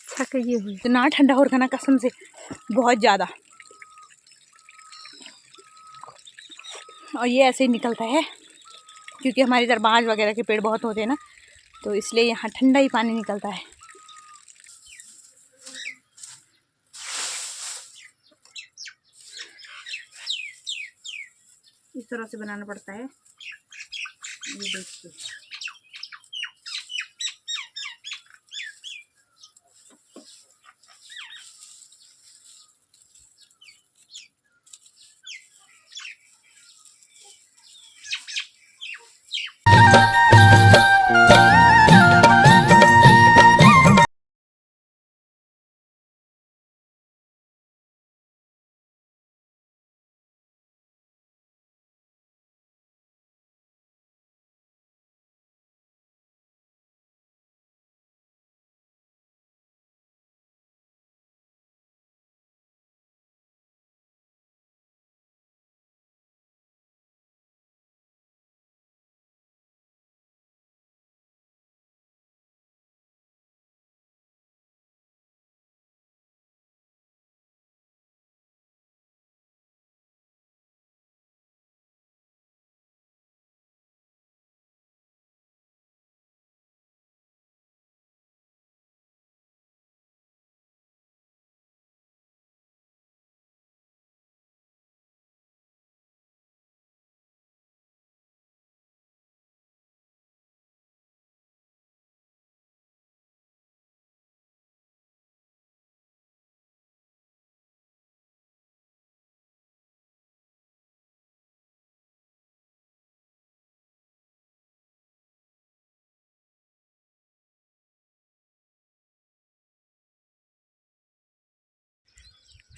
छक ये हुई इतना ठंडा हो रखा ना कसम से, बहुत ज़्यादा। और ये ऐसे ही निकलता है क्योंकि हमारे इधर बांज वगैरह के पेड़ बहुत होते हैं ना, तो इसलिए यहाँ ठंडा ही पानी निकलता है। इस तरह से बनाना पड़ता है। ये देखिए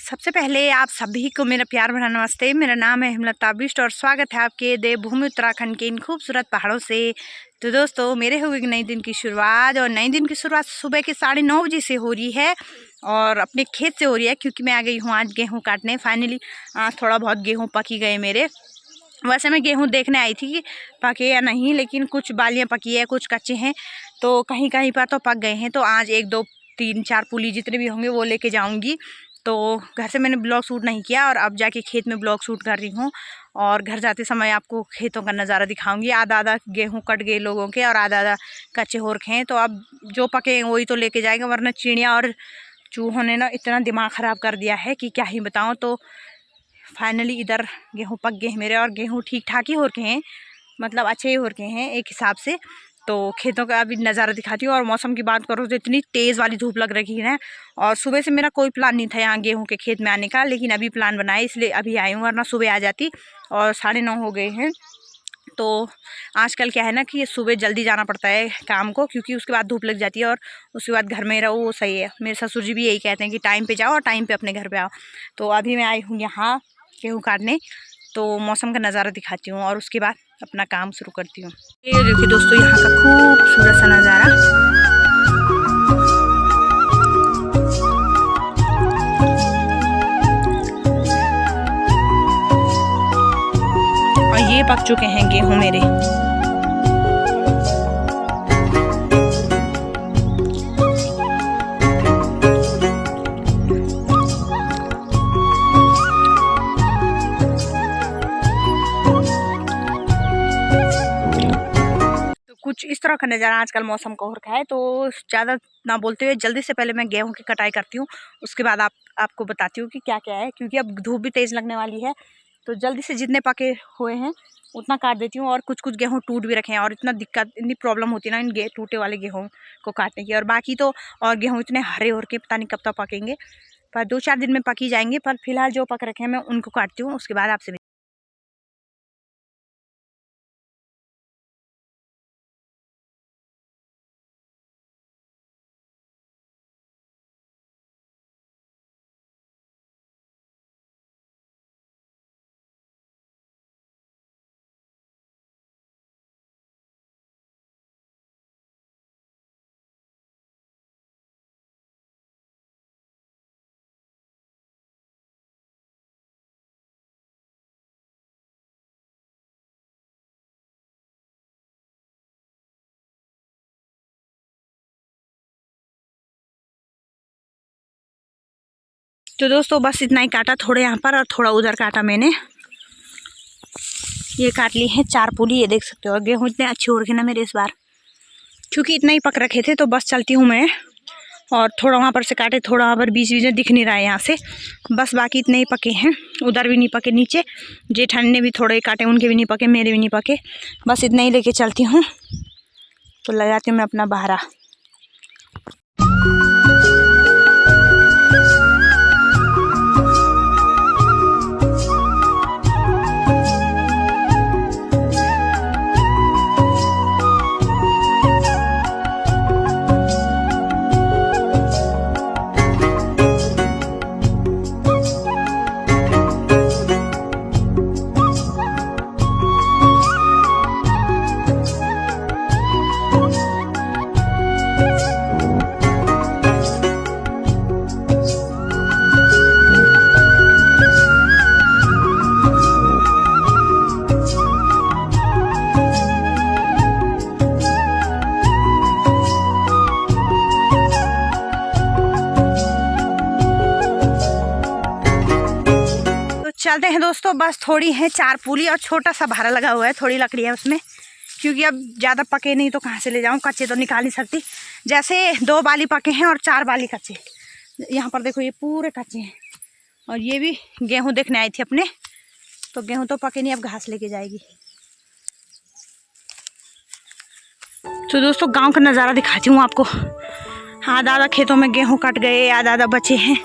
सबसे पहले आप सभी को मेरा प्यार भरा नमस्ते। मेरा नाम है हेमलता बिष्ट और स्वागत है आपके देवभूमि उत्तराखंड के इन खूबसूरत पहाड़ों से। तो दोस्तों, मेरे हुए नए दिन की शुरुआत, और नए दिन की शुरुआत सुबह के 9:30 बजे से हो रही है और अपने खेत से हो रही है क्योंकि मैं आ गई हूँ आज गेहूँ काटने। फाइनली आज थोड़ा बहुत गेहूँ पकी गए मेरे। वैसे मैं गेहूँ देखने आई थी कि पके या नहीं, लेकिन कुछ बालियाँ पकी है, कुछ कच्चे हैं, तो कहीं कहीं पर तो पक गए हैं। तो आज 1 2 3 4 पुली जितने भी होंगे वो लेके जाऊंगी। तो घर से मैंने ब्लॉग शूट नहीं किया और अब जाके खेत में ब्लॉग शूट कर रही हूँ और घर जाते समय आपको खेतों का नज़ारा दिखाऊंगी। आधा आधा गेहूँ कट गए लोगों के और आधा आधा कच्चे हो रखे हैं, तो अब जो पके हैं वही तो लेके जाएंगे, वरना चिड़िया और चूहों ने ना इतना दिमाग ख़राब कर दिया है कि क्या ही बताऊँ। तो फाइनली इधर गेहूँ पक गए हैं मेरे और गेहूँ ठीक ठाक ही हो रखे हैं, मतलब अच्छे ही हो रखे हैं एक हिसाब से। तो खेतों का अभी नज़ारा दिखाती हूँ। और मौसम की बात करूँ तो इतनी तेज़ वाली धूप लग रही है और सुबह से मेरा कोई प्लान नहीं था यहाँ गेहूँ के खेत में आने का, लेकिन अभी प्लान बनाए इसलिए अभी आई हूँ, वरना सुबह आ जाती। और 9:30 हो गए हैं। तो आजकल क्या है ना कि सुबह जल्दी जाना पड़ता है काम को, क्योंकि उसके बाद धूप लग जाती है और उसके बाद घर में रहो वो सही है। मेरे ससुर जी भी यही कहते हैं कि टाइम पे जाओ और टाइम पे अपने घर पे आओ। तो अभी मैं आई हूँ यहाँ गेहूँ काटने, तो मौसम का नज़ारा दिखाती हूँ और उसके बाद अपना काम शुरू करती हूँ। ये देखिए दोस्तों, यहाँ का खूबसूरत सा नज़ारा। और ये पक चुके हैं गेहूँ मेरे। कुछ इस तरह का नज़ारा आजकल मौसम का हो रखा है। तो ज़्यादा ना बोलते हुए जल्दी से पहले मैं गेहूं की कटाई करती हूँ, उसके बाद आपको बताती हूँ कि क्या क्या है, क्योंकि अब धूप भी तेज़ लगने वाली है। तो जल्दी से जितने पके हुए हैं उतना काट देती हूँ। और कुछ कुछ गेहूँ टूट भी रखे हैं और इतनी प्रॉब्लम होती है ना इन टूटे वाले गेहूँ को काटने की। और बाकी तो और गेहूँ इतने हरे हो के पता नहीं कब तक पकेंगे, पर 2 4 दिन में पक ही जाएंगे। पर फिलहाल जो पक रखे हैं मैं उनको काटती हूँ, उसके बाद आपसे तो दोस्तों बस इतना ही काटा, थोड़े यहाँ पर और थोड़ा उधर काटा मैंने। ये काट ली है 4 पूली, ये देख सकते हो। गेहूँ इतने अच्छे हो रखे ना मेरे इस बार, क्योंकि इतना ही पक रखे थे तो बस चलती हूँ मैं। और थोड़ा वहाँ पर से काटे, थोड़ा वहाँ पर बीच बीच में दिख नहीं रहा है यहाँ से, बस बाकी इतने ही पके हैं। उधर भी नहीं पके, नीचे जेठान ने भी थोड़े काटे, उनके भी नहीं पके, मेरे भी नहीं पके। बस इतना ही लेके चलती हूँ। तो लगाती हूँ मैं अपना बहरा। चलते हैं दोस्तों, बस थोड़ी है 4 पूली और छोटा सा भारा लगा हुआ है, थोड़ी लकड़ी है उसमें, क्योंकि अब ज़्यादा पके नहीं तो कहाँ से ले जाऊँ, कच्चे तो निकाल नहीं सकती। जैसे 2 बाली पके हैं और 4 बाली कच्चे। यहाँ पर देखो ये पूरे कच्चे हैं। और ये भी गेहूँ देखने आई थी अपने, तो गेहूँ तो पके नहीं, अब घास लेके जाएगी। तो दोस्तों गाँव का नज़ारा दिखाती हूँ आपको। आधा खेतों में गेहूँ कट गए, आधा बचे हैं,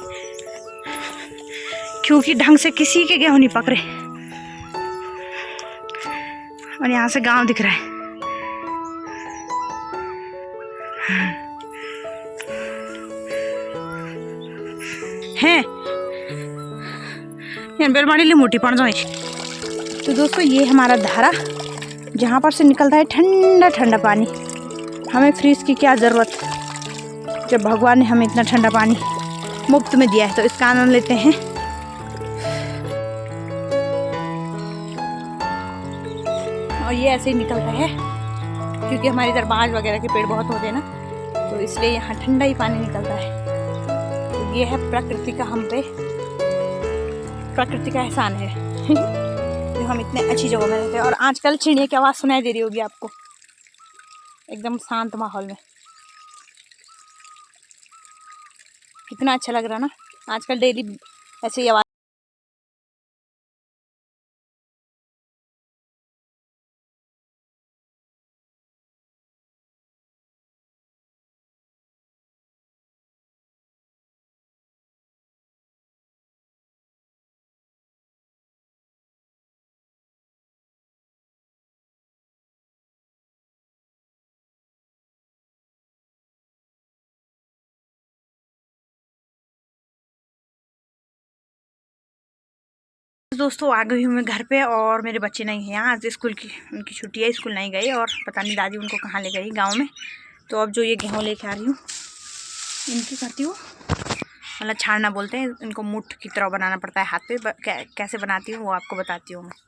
क्योंकि ढंग से किसी के गेहूं नहीं पक रहे। और यहाँ से गांव दिख रहा है। बेरबाड़ी ली मोटी पड़ जाए। तो दोस्तों ये हमारा धारा, जहाँ पर से निकलता है ठंडा ठंडा पानी। हमें फ्रीज की क्या ज़रूरत, जब भगवान ने हमें इतना ठंडा पानी मुफ्त में दिया है, तो इसका आनंद लेते हैं। और ये ऐसे ही निकलता है, क्योंकि हमारे इधर बांज वगैरह के पेड़ बहुत होते हैं ना, तो इसलिए यहाँ ठंडा ही पानी निकलता है। तो ये है प्रकृति का हम पे, प्रकृति का एहसान है जो हम इतने अच्छी जगह में रहते हैं। और आजकल चिड़िया की आवाज़ सुनाई दे रही होगी आपको, एकदम शांत माहौल में। कितना अच्छा लग रहा ना, आजकल डेली ऐसे ही आवाज़। दोस्तों आ गई हूँ मैं घर पे, और मेरे बच्चे नहीं हैं यहाँ, आज स्कूल की उनकी छुट्टी है, स्कूल नहीं गए, और पता नहीं दादी उनको कहाँ ले गई गांव में। तो अब जो ये गेहूँ लेके आ रही हूँ, इनकी करती हूँ, मतलब छाड़ना बोलते हैं इनको, मुठ की तरह बनाना पड़ता है हाथ पे। कैसे बनाती हूँ वो आपको बताती हूँ मैं।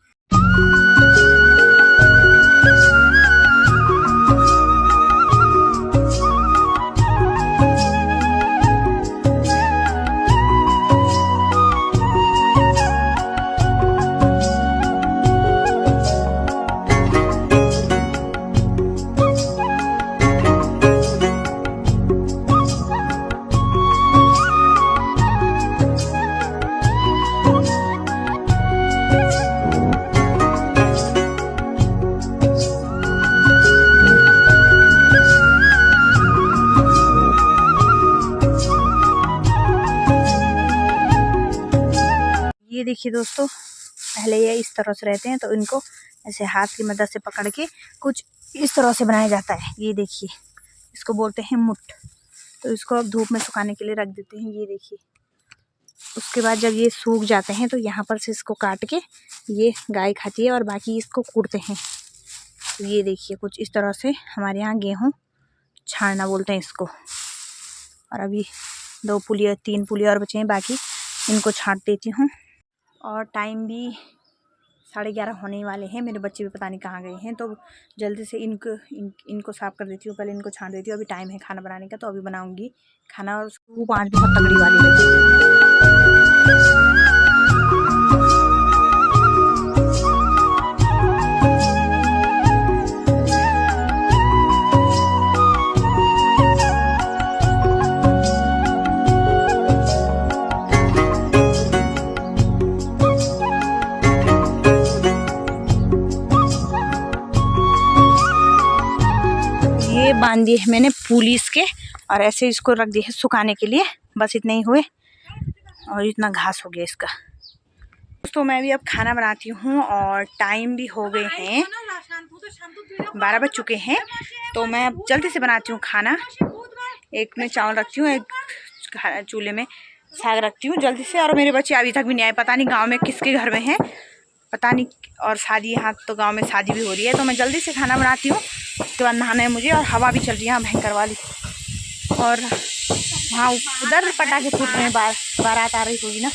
ये देखिए दोस्तों, पहले ये इस तरह से रहते हैं, तो इनको ऐसे हाथ की मदद से पकड़ के कुछ इस तरह से बनाया जाता है। ये देखिए, इसको बोलते हैं मुठ। तो इसको अब धूप में सुखाने के लिए रख देते हैं। ये देखिए, उसके बाद जब ये सूख जाते हैं तो यहाँ पर से इसको काट के ये गाय खाती है, और बाकी इसको कूटते हैं। तो ये देखिए, कुछ इस तरह से हमारे यहाँ गेहूँ छाड़ना बोलते हैं इसको। और अभी 2 पुली और 3 पुली और बचे हैं, बाकी इनको छाँट देती हूँ। और टाइम भी 11:30 होने वाले हैं। मेरे बच्चे भी पता नहीं कहाँ गए हैं, तो जल्दी से इनको साफ़ कर देती हूँ, पहले इनको छाँट देती हूँ। अभी टाइम है खाना बनाने का, तो अभी बनाऊँगी खाना। और वो 5 बहुत तगड़ी वाली लगी। ये बांध दिए है मैंने पुलिस के और ऐसे इसको रख दिए है सुखाने के लिए। बस इतने ही हुए और इतना घास हो गया इसका। तो मैं भी अब खाना बनाती हूँ और टाइम भी हो गए हैं 12 बज चुके हैं। तो मैं अब जल्दी से बनाती हूँ खाना। एक में चावल रखती हूँ, एक चूल्हे में साग रखती हूँ जल्दी से। और मेरे बच्चे अभी तक भी नहीं आए, पता नहीं गांव में किसके घर में हैं, पता नहीं। और शादी यहाँ तो गांव में शादी भी हो रही है, तो मैं जल्दी से खाना बनाती हूँ। उसके बाद नहाना है मुझे। और हवा भी चल रही है यहाँ भयंकर वाली। और वहाँ उधर पटाखे फूट रहे हैं, बारात आ रही होगी ना।